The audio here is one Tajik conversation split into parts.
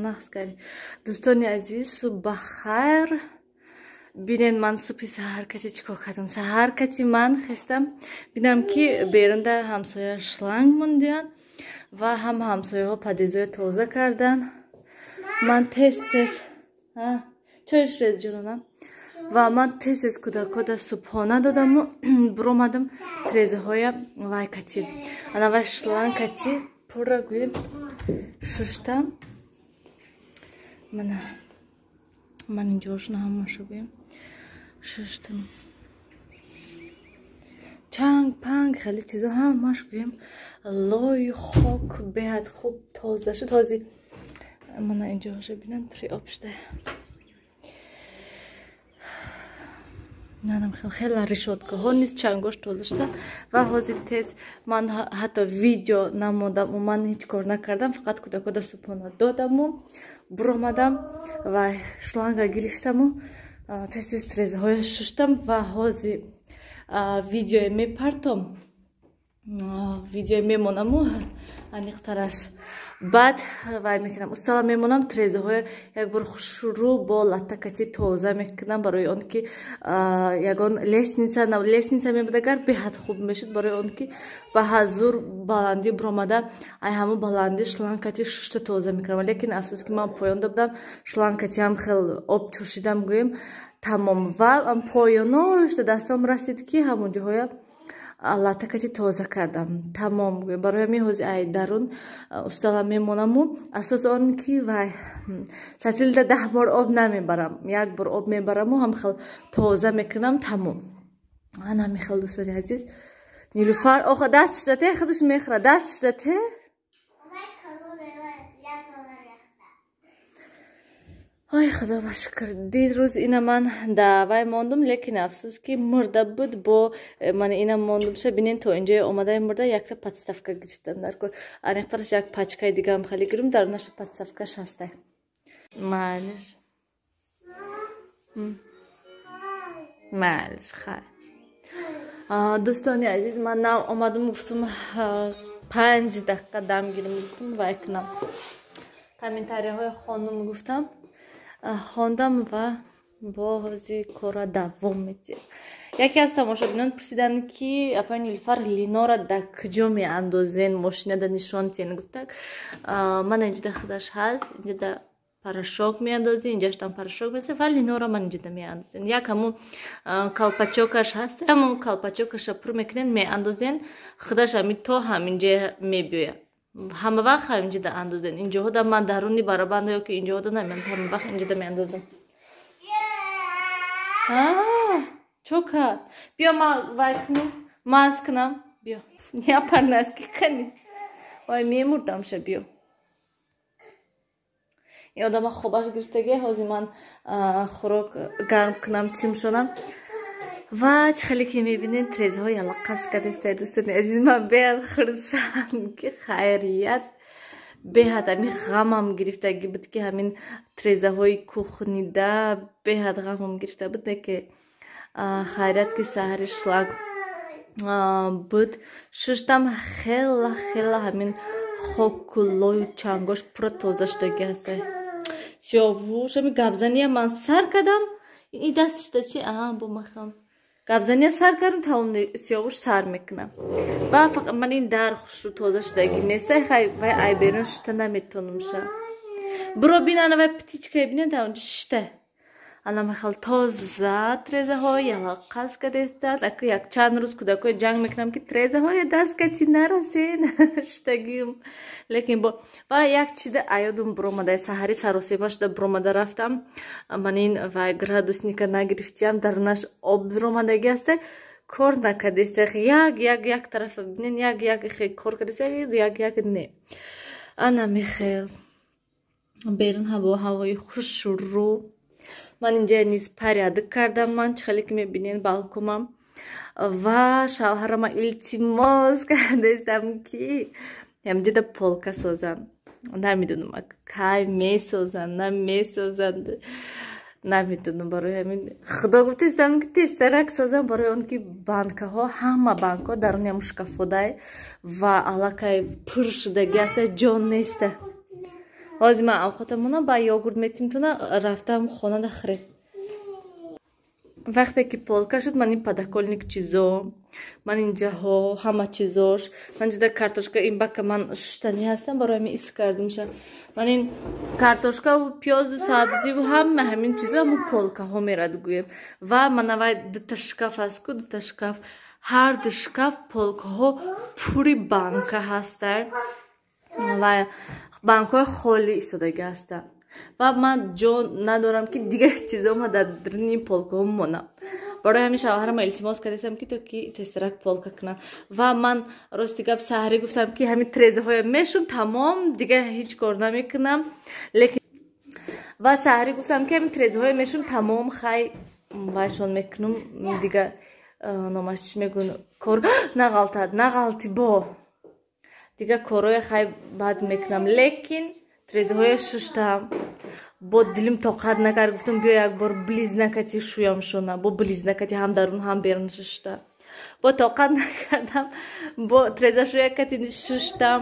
نقص کردی دوستان عزیز صبح بخیر بینن من صبح سحر کتی چیکار کردم سحر کتی من خستم بینم که بیرنده همسایه شلنگ موندیان و هم همسایه ها پدیزای تازه کردن من تست چایش ریز جنونم و من تست کدا صبحانه دادم و برومدم تریزه های وای کتی انا وای شلنگ کتی پورا گویم ششتم من اینجاشون هم مشابیم ششتم چنگ پنگ خیلی چیزا هم مشابیم لای خاک بهت خوب تازه شد تازه من اینجاش بینن پری آبشته نانم خیلی ریشود که ها نیست چنگاش تازه شده و حاضر تیز من حتی ویدیو نمودم و من هیچ کار نکردم فقط کدا سپونا دادم و برومدم و شلنگا گرفتم و تیز تریزه های ششتم و حاضر ویدیو میپرتم ویدیو میمونم و انیقترش بعد وای میکنم استالا میمونم تریزه های یک بار شروع با لطکتی تازه میکنم برای اون که یگان لسنیسه میبودگر بهت خوب میشد برای اون که به حضور بلندی برومده ای همون بلندی شلنگکتی ششت تازه میکنم لیکن افسوس که من پایان دادم شلنگکتی هم خیلی آب چوشیدم گویم تمام و پایانش دستم رسید که همون جاهای لطکتی تازه کردم تمام برای همین حوزه ای درون استالا میمونم و اساس آن که وای سطیل 10 بار آب نمیبرم یک بار آب میبرم و هم خیلی تازه میکنم تمام انا میخوام دوستان عزیز نیلوفر آخه دستش دته خودش میخوره دستش دته آی خدا بشکر دید روز اینا من دعوای ماندم لیکن افسوس که مرده بود با من اینا ماندم شه بینین تو اینجا اومده مرده یک تا پاتستافکا گرفتم در کار انیقترش یک پاچکای دیگه هم خالی گرم در نشو پاتستافکاش هسته معلش خیر دوستانی عزیز من نام اومدم گفتم 5 دقیقه دم گیرم گفتم و اکنم کامنتاری های خانم گفتم خواندم و با حوزی کارا دوام میدیم یکی از تماشابینان پرسیدن که اپا نیلوفر لینا را در کجا می اندازین ماشینه در نشان تین گفتن من اینجا در خودش هست اینجا در پرشاک می اندازی اینجاش هم پرشاک بسه ولی لینا را من اینجا در می اندازین یک همون کلپاچوکش هست همون کلپاچوکش پر میکنین می اندازین خودش همی تا همینجا می بیوید همه وقت اینجا در اندازین اینجا ها در من درونی برابنده یا که اینجا ها در نمیاند همه وقت اینجا در می اندازم چوکات بیا ما وای کنم ماز کنم بیا یا پرنسکی کنی وای میموردم شه بیا این آدم خوبش گرفتگی حاضی من خوراک گرم کنم چیم شدم و خیلی که میبینین تریزه های لقص کدسته دوستان عزیز من بیاد خرسم که خیریت بهت همین غمم گرفتگی بود که همین تریزه های کوخنیده بهت غمم گرفته بود که خیریت که سحر شلنگ بود ششتم خیلی همین خاکولای چنگاش پر تازه شدگی هسته سیاوش همین گبزنی من سر کردم این دستش دا چی؟ با مخم گبزنی سر کردم تا اون سیاوش سر میکنم و فقط من این در خوش رو تازه شدگی نیسته خیلی ای بیرون شده نمیتونم شه برو بینن و پتیچکه بینن تا اونجا شده انا میخوال تازه تریزه های لقص کده استاد اکو یک چند روز کودکوی جنگ میکنم که تریزه های دست کتی نرسین شتگیم لیکن با و یک چیده ایادم برومده سحری سروسی باش در برومده رفتم من این و گرادوس نیکه نگرفتیم درونش آب برومده گسته کار نکدیسته یک طرف بینین یک خیلی کار کدیسته یک نه انا میخوال بیرون هوای خوش رو من اینجا نیز پریاده کردم من خیلی که میبینین بالکومم و شوهرم التماس کرده استم که همینجا در پولکا سازن نمیدونم که میسازن نمیسازن نمیدونم برای همین خدا گفتم که تسترک سازم برای اون که بانکها همه بانکها درون هم شکافته و علاقه پر شدگی است جان نیسته ҳозир ман овқатамона ба йогурт метимтуна рафтам хонада хиред. вақте ки полка шуд, ман ин подоконник чизо, ман инҷаҳо ҳама чизош, ман ҷида картошка, ин бака ман шуштани ҳастам, барои ҳамин ис кардимша. Ман ин картошкаву пиёзу сабзиву ҳама ҳамин чизо ҳамун полкаҳо мерад гӯем. Ва манавай дута шкаф астку, дута шкаф, ҳар ду шкаф полкаҳо пури банка ҳастанд ва банкаҳои холӣ истодагӣ ҳастанд. ва ман ҷо надорам ки дигар чизома дар даруни полкаҳо монам. барои ҳамин шавҳарама илтимос кардастам ки то ки тезтарак полка кунам. ва ман рости гап саҳрӣ гуфтам ки ҳамин трезаҳоям мешум тамом, дигар ҳеҷ кор намекунам. лекин ва саҳрӣ гуфтам ки ҳамин трезаҳоям мешум тамом, хай вайшон мекунам, дигар номаш чӣ мегӯн кор нағалтад, нағалти бо дигар корҳои хай бад мекунам. лекин трезаҳоя шуштам, бо дилим тоқат накард, гуфтам биё якбор близнакати шӯямшона, бо близнакати ҳам дарун ҳам берун шуштам. бо тоқат накардам, бо трезашӯякати шуштам.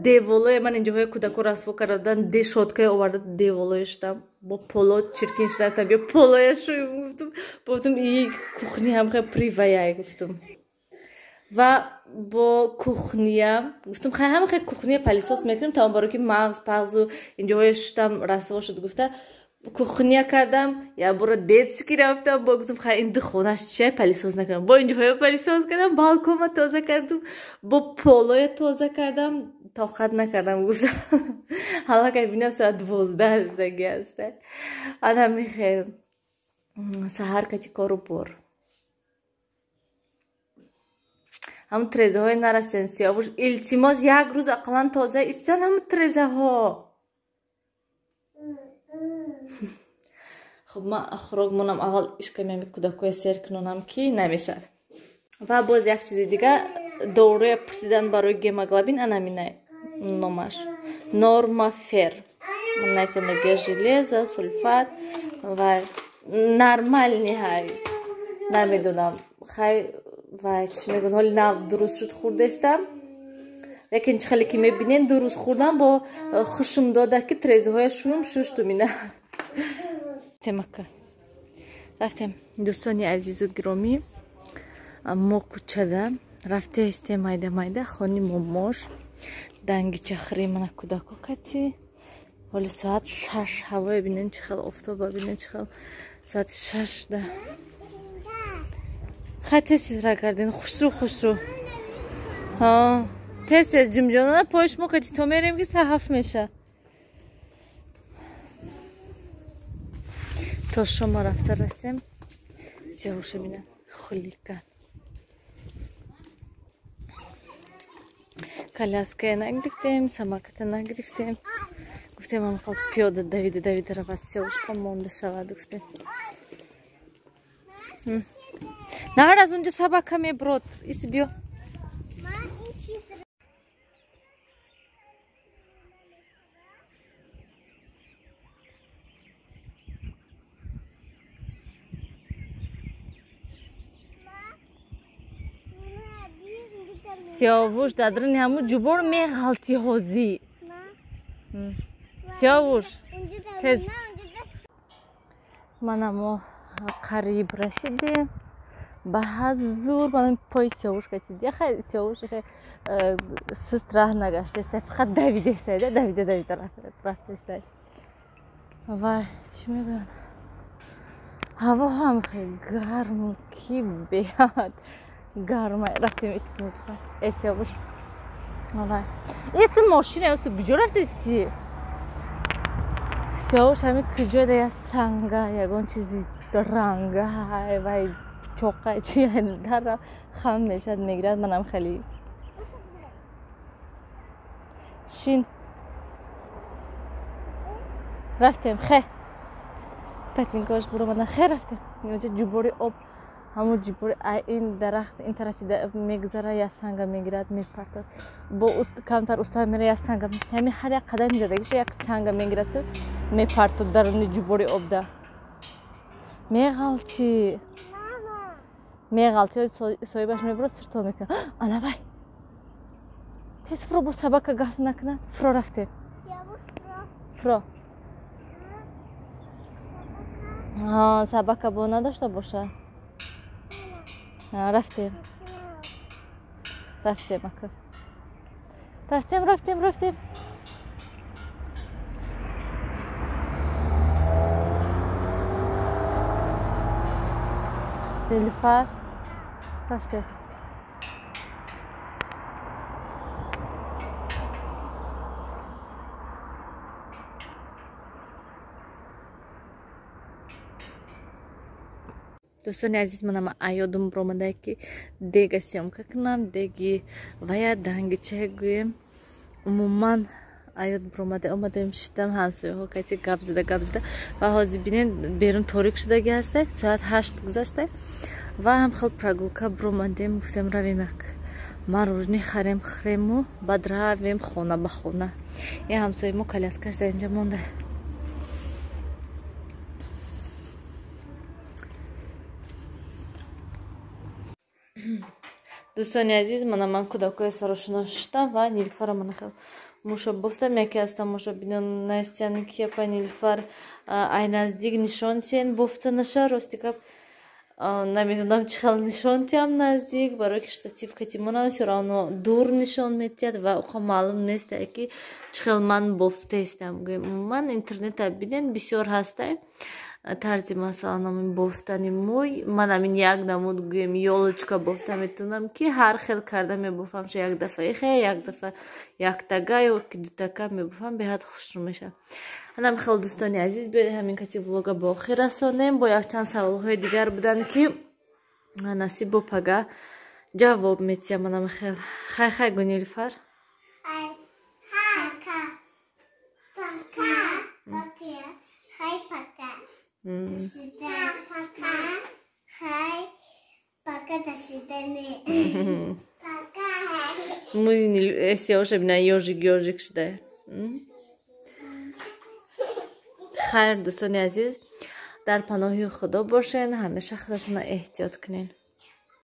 деволоя ман инҷоҳои кӯдако расво кардан, шоткае оварда деволоя шуштам, бо поло чиркин шудам, биё полоя шӯем гуфтам и кухни ҳам хе приваяй гуфтам. ва бо кухния гуфтам хай ҳама хай кухния палисос мекунем тамом, барои ки мағз пағзу инҷоҳои шуштам расво шуд гуфта кухния кардам. якбора детски рафтам, бо гуфтам хай ин ду хонаш чия палисос накунам, бо инҷоҳоя палисос кардам, балконма тоза кардам, бо полоя тоза кардам, тоқат накардам, гуфтам ҳалакай бинам соат 12 шудагӣ аста. адами хел саҳар кати кору бор ҳамун трезаҳои нарастен Сиёвуш, илтимос як рӯз ақаллан тоза истан ҳамун трезаҳо. хуб ман хӯрок монам, аввал ишками ҳами кӯдакоя сер кунонам ки намешад. ва боз як чизи дигар, доруя пурсидан барои гемоглобин, анаминай номаш Нормафер, найсонага железа, сульфат ва нормальни ҳай намедонам хай вай чӣ мегӯн ҳоли нав дуруст шуд хӯрдестам. лекин чӣ хеле ки мебинен дуруст хӯрдам бо хушум дода ки трезаҳоя шӯм шуштумина. темака рафтем дӯстони азизу гиромӣ, мо кӯчада рафтаистем майда майда хони момош данги чахри мана кӯдако кати. ҳоли соат 6 ҳавоя бинен чӣ хел офтоба, бинен чӣ хел соати 6 да. хай тез тезра гардин, хушрӯ тез тез ҷимҷонона поиш мо кати то мерем ки са 7 меша. то шома рафта расем Сиёвуша бинен хулика коляская нагирифтем, самоката нагирифтем. гуфтем ам халк пиёда давида равад, Сиёвушка монда шавад гуфтем. нар аз унҷа сабака меброд ис биё. Сиёвуш дар даруни ҳамун ҷубор меғалти ҳозӣ. Сиёвуш тез манамо қариб расидем ба ҳазур. ман пои Сиёвуш катиди хай Сиёвуш хай суст раҳ нагаштестай, фақат давидестай, давида рафтестай. вай чӣ мегӯян ҳаво ҳам хеле гарм ки беҳад гарма. рафтем истинифа Сиёвуш вай ис мошина ёсу куҷо рафтисти? Сиёвуш ҳами куҷода я санга ягон чизи ранга вай чоқай чи дара хам мешад мегирад. манам хеле шин рафтем хе патинкош буро мана хе рафтем инҷа ҷубори об ҳамун ҷубори ин дарахт ин тарафи мегзара я санга мегирад мепартад бо камтар уста мера я санга ҳами ҳар як қадам задагиша як санга мегирад ту мепартад даруни ҷубори обда меғалти соҳибаш мебуро сиртон мекунад. алавай тез фуро бо сабака гафт накунад. фуро рафтем Pro. ها سبک با نداشته باشه. رفتیم نیلوفر رفتیم. دوستان عزیز منم ایادم برامده که دیگه سیامکا کنم دیگه ویا دنگ چه گویم عموما ایاد برامده اومدم شدم همسایه ها که گپ زده و حاضی بینین بیرون تاریک شده هسته ساعت 8 گذشته و هم خیلی پراگوکا برامدیم گفتم رویم یک مارورنی خریم و بعد رویم خونه به خونه. یه همسایه ما کالیاسکاش در اینجا مونده. دوستان عزیز من کودکای سرشون شدم و نیلوفر من خیلی موشا گفتم یکی از تماشا بینن نستیان که پای نیلوفر ای نزدیک نشان تین بفته نشه راستی که نمیدونم چخل نشان تیم نزدیک برای که شتاتیف کتیمونم سرانو دور نشان میتید و اوخا معلوم نیست که چخل من بفته استم. من اینترنت بینن بسیار هسته тарзи масалан бофтани мӯй ман амин як намуд гӯем ёлочка бофта метавонам ки ҳар хел карда мебофам ша як дафа ихе як дафа яктага ё ки дутака мебофам беҳад хушрӯ мешавам. ҳанам хел дӯстони азиз биёед ҳамин кати влога ба охир расонем бо якчанд саволҳои дигар буданд ки насиб бо пага ҷавоб метиҳам. манам хел хай гӯ Нилуфар сиёша бина ёжик шуда. хайр дӯстони азиз дар паноҳи худо бошен ҳамеша худатонро эҳтиёт кунед.